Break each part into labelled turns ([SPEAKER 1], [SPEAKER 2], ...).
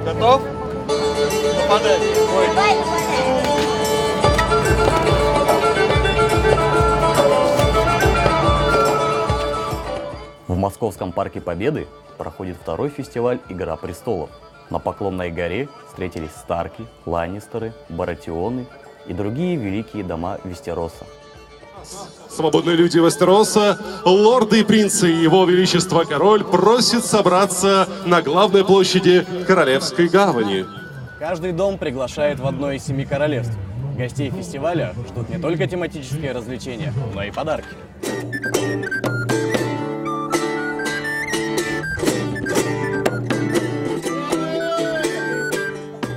[SPEAKER 1] Готов? Нападай. Ой.
[SPEAKER 2] В Московском парке Победы проходит второй фестиваль «Игра престолов». На Поклонной горе встретились Старки, Ланнистеры, Баратионы и другие великие дома Вестероса.
[SPEAKER 3] Свободные люди Вестероса, лорды и принцы, его величество король просит собраться на главной площади Королевской гавани.
[SPEAKER 4] Каждый дом приглашает в одно из 7 королевств. Гостей фестиваля ждут не только тематические развлечения, но и подарки.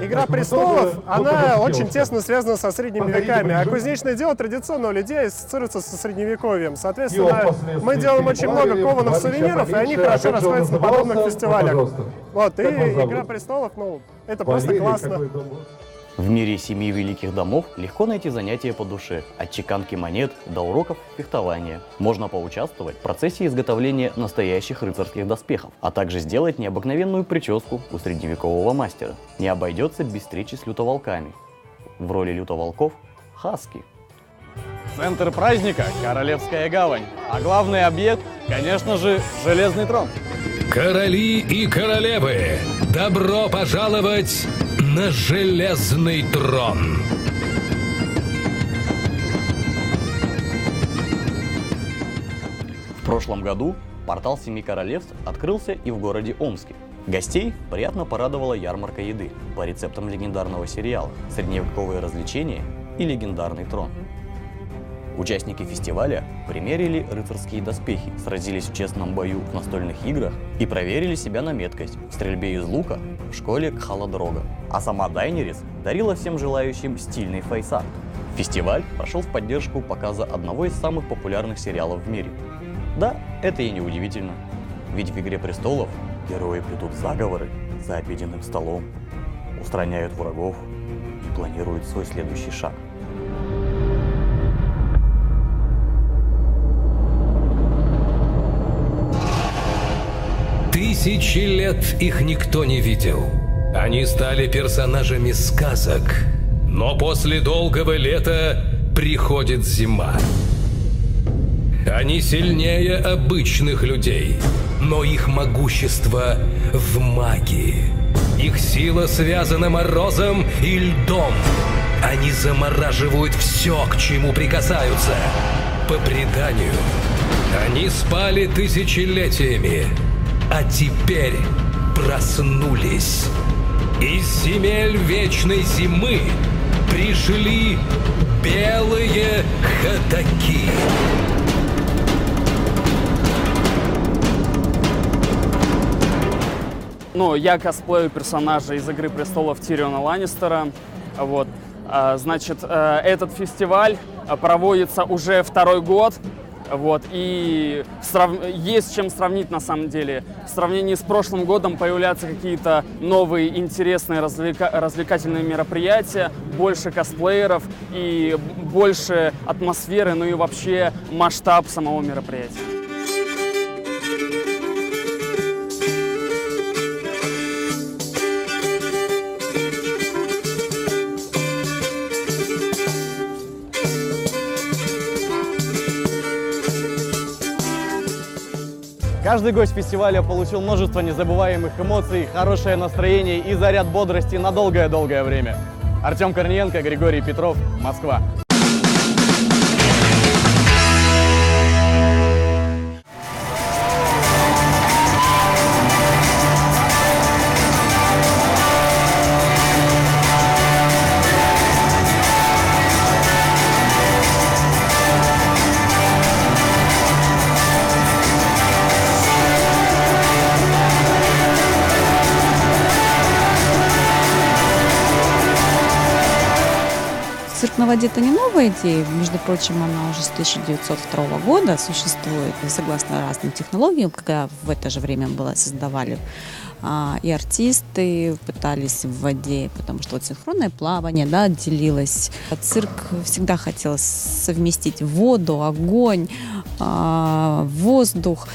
[SPEAKER 5] «Игра престолов», она очень тесно связана со средними веками, а кузнечное дело традиционно у людей ассоциируется со средневековьем. Соответственно, мы делаем очень много кованых сувениров, и они хорошо расходятся на подобных фестивалях. Вот, и «Игра престолов», ну, это просто классно.
[SPEAKER 2] В мире 7 великих домов легко найти занятия по душе, от чеканки монет до уроков фехтования. Можно поучаствовать в процессе изготовления настоящих рыцарских доспехов, а также сделать необыкновенную прическу у средневекового мастера. Не обойдется без встречи с лютоволками. В роли лютоволков – хаски.
[SPEAKER 4] Центр праздника – Королевская гавань, а главный объект, конечно же, Железный трон.
[SPEAKER 6] Короли и королевы, добро пожаловать на Железный трон!
[SPEAKER 2] В прошлом году портал 7 королевств открылся и в городе Омске. Гостей приятно порадовала ярмарка еды по рецептам легендарного сериала, средневековые развлечения и легендарный трон. Участники фестиваля примерили рыцарские доспехи, сразились в честном бою в настольных играх и проверили себя на меткость в стрельбе из лука в школе Кхала-Дрога. А сама Дайнерис дарила всем желающим стильный фейс-арт. Фестиваль прошел в поддержку показа одного из самых популярных сериалов в мире. Да, это и не удивительно, ведь в «Игре престолов» герои плетут заговоры за обеденным столом, устраняют врагов и планируют свой следующий шаг.
[SPEAKER 6] Тысячи лет их никто не видел. Они стали персонажами сказок. Но после долгого лета приходит зима. Они сильнее обычных людей, но их могущество в магии. Их сила связана морозом и льдом. Они замораживают все, к чему прикасаются. По преданию, они спали тысячелетиями, а теперь проснулись. Из земель вечной зимы пришли белые ходаки.
[SPEAKER 7] Ну, я косплею персонажа из «Игры престолов» Тириона Ланнистера. Вот. Значит, этот фестиваль проводится уже второй год. Вот, и есть с чем сравнить на самом деле. В сравнении с прошлым годом появляются какие-то новые интересные развлекательные мероприятия, больше косплееров и больше атмосферы, ну и вообще масштаб самого мероприятия.
[SPEAKER 4] Каждый гость фестиваля получил множество незабываемых эмоций, хорошее настроение и заряд бодрости на долгое-долгое время. Артем Корниенко, Григорий Петров, Москва.
[SPEAKER 8] Цирк на воде» — это не новая идея. Между прочим, она уже с 1902 года существует. И согласно разным технологиям, когда в это же время создавали и артисты пытались в воде, потому что вот синхронное плавание, да, отделилось. Цирк всегда хотел совместить воду, огонь, воздух,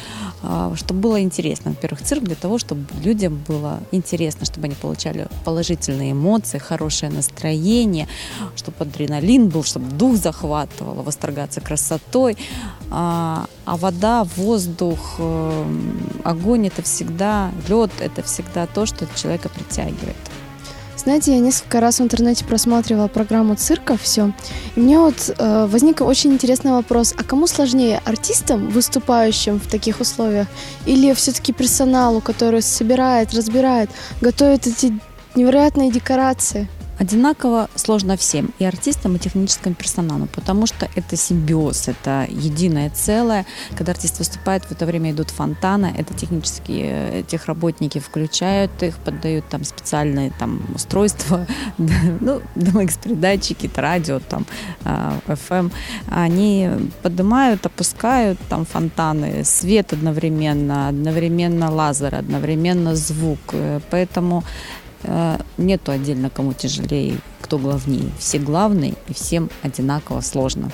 [SPEAKER 8] чтобы было интересно. Во-первых, цирк для того, чтобы людям было интересно, чтобы они получали положительные эмоции, хорошее настроение, чтобы адреналин был, чтобы дух захватывало, восторгаться красотой. А вода, воздух, огонь — это всегда, лед — это всегда то, что человека притягивает.
[SPEAKER 9] Знаете, я несколько раз в интернете просматривала программу цирка, все. И мне вот возник очень интересный вопрос. А кому сложнее, артистам, выступающим в таких условиях, или все-таки персоналу, который собирает, разбирает, готовит эти невероятные декорации?
[SPEAKER 8] Одинаково сложно всем, и артистам, и техническому персоналу, потому что это симбиоз, это единое целое. Когда артист выступает, в это время идут фонтаны, это технические техработники включают их, поддают там специальные там устройства, ну, DMX-передатчики, радио, там, FM. Они поднимают, опускают там фонтаны, свет одновременно лазер, одновременно звук. Поэтому нету отдельно кому тяжелее, кто главнее. Все главные, и всем одинаково сложно.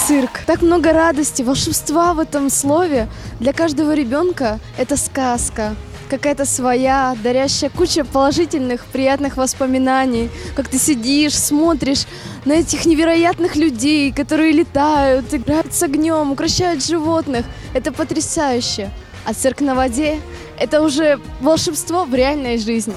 [SPEAKER 9] Цирк. Так много радости, волшебства в этом слове. Для каждого ребенка это сказка. Какая-то своя, дарящая куча положительных, приятных воспоминаний. Как ты сидишь, смотришь на этих невероятных людей, которые летают, играют с огнем, укращают животных. Это потрясающе. А цирк на воде — это уже волшебство в реальной жизни.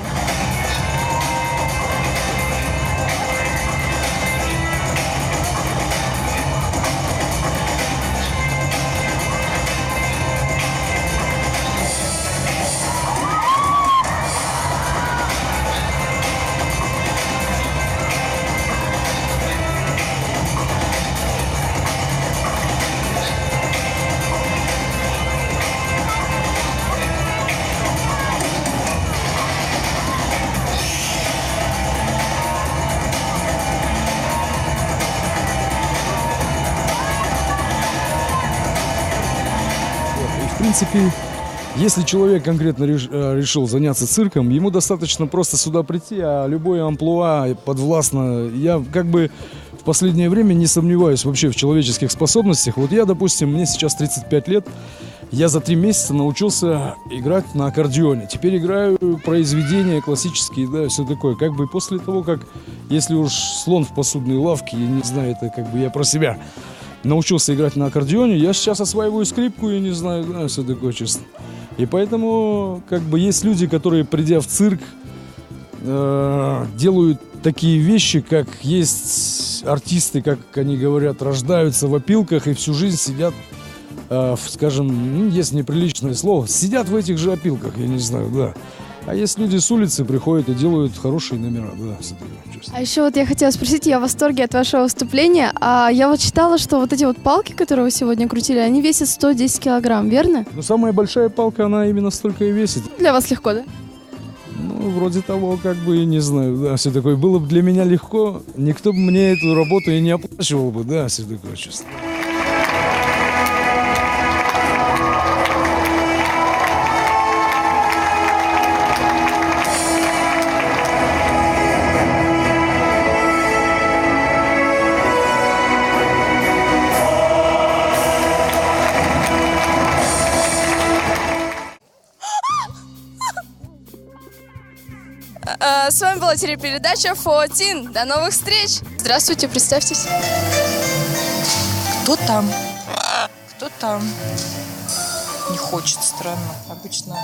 [SPEAKER 10] В принципе, если человек конкретно решил заняться цирком, ему достаточно просто сюда прийти, а любое амплуа подвластно. Я как бы в последнее время не сомневаюсь вообще в человеческих способностях. Вот я, допустим, мне сейчас 35 лет, я за 3 месяца научился играть на аккордеоне. Теперь играю произведения классические, да, все такое. Как бы после того, как, если уж слон в посудной лавке, я не знаю, это как бы я про себя научился играть на аккордеоне, я сейчас осваиваю скрипку, я не знаю, да, все такое, честно. И поэтому, как бы, есть люди, которые, придя в цирк, делают такие вещи, как есть артисты, как они говорят, рождаются в опилках и всю жизнь сидят, скажем, есть неприличное слово, сидят в этих же опилках, я не знаю, да. А есть люди с улицы, приходят и делают хорошие номера, да, все такое, честно.
[SPEAKER 9] А еще вот я хотела спросить, я в восторге от вашего выступления, а я вот читала, что вот эти вот палки, которые вы сегодня крутили, они весят 110 килограмм, верно?
[SPEAKER 10] Ну, самая большая палка, она именно столько и весит.
[SPEAKER 9] Для вас легко, да?
[SPEAKER 10] Ну, вроде того, как бы, не знаю, да, все такое. Было бы для меня легко, никто бы мне эту работу и не оплачивал бы, да, все такое, честно.
[SPEAKER 11] С вами была телепередача «Фотин». До новых встреч! Здравствуйте, представьтесь.
[SPEAKER 12] Кто там? Кто там? Не хочет, странно. Обычно.